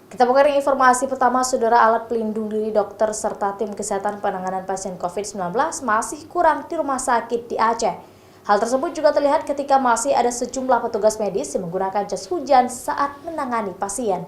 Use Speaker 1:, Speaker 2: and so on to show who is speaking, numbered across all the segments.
Speaker 1: Kita buka informasi pertama, saudara. Alat pelindung diri dokter serta tim kesehatan penanganan pasien COVID-19 masih kurang di rumah sakit di Aceh. Hal tersebut juga terlihat ketika masih ada sejumlah petugas medis yang menggunakan jas hujan saat menangani pasien.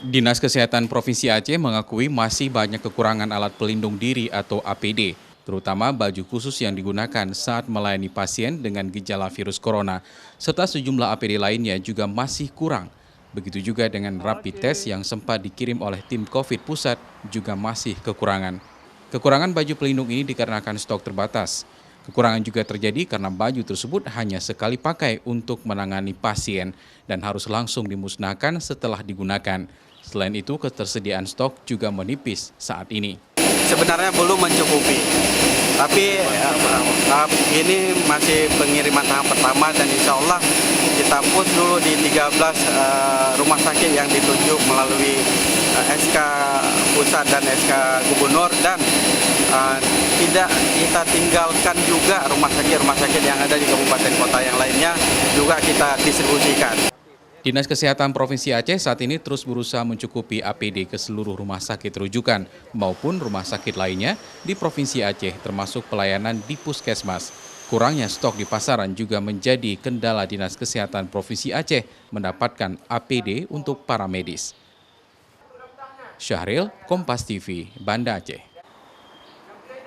Speaker 2: Dinas Kesehatan Provinsi Aceh mengakui masih banyak kekurangan alat pelindung diri atau APD, terutama baju khusus yang digunakan saat melayani pasien dengan gejala virus corona, serta sejumlah APD lainnya juga masih kurang. Begitu juga dengan rapid test yang sempat dikirim oleh tim COVID pusat juga masih kekurangan. Kekurangan baju pelindung ini dikarenakan stok terbatas. Kekurangan juga terjadi karena baju tersebut hanya sekali pakai untuk menangani pasien dan harus langsung dimusnahkan setelah digunakan. Selain itu, ketersediaan stok juga menipis saat ini.
Speaker 3: Sebenarnya belum mencukupi, tapi ini masih pengiriman tahap pertama dan insya Allah kita push dulu di 13 rumah sakit yang ditunjuk melalui SK pusat dan SK gubernur, dan tidak kita tinggalkan juga rumah sakit yang ada di kabupaten kota yang lainnya juga kita distribusikan.
Speaker 2: Dinas Kesehatan Provinsi Aceh saat ini terus berusaha mencukupi APD ke seluruh rumah sakit rujukan maupun rumah sakit lainnya di Provinsi Aceh, termasuk pelayanan di puskesmas. Kurangnya stok di pasaran juga menjadi kendala Dinas Kesehatan Provinsi Aceh mendapatkan APD untuk para medis. Syahril, Kompas TV, Banda Aceh.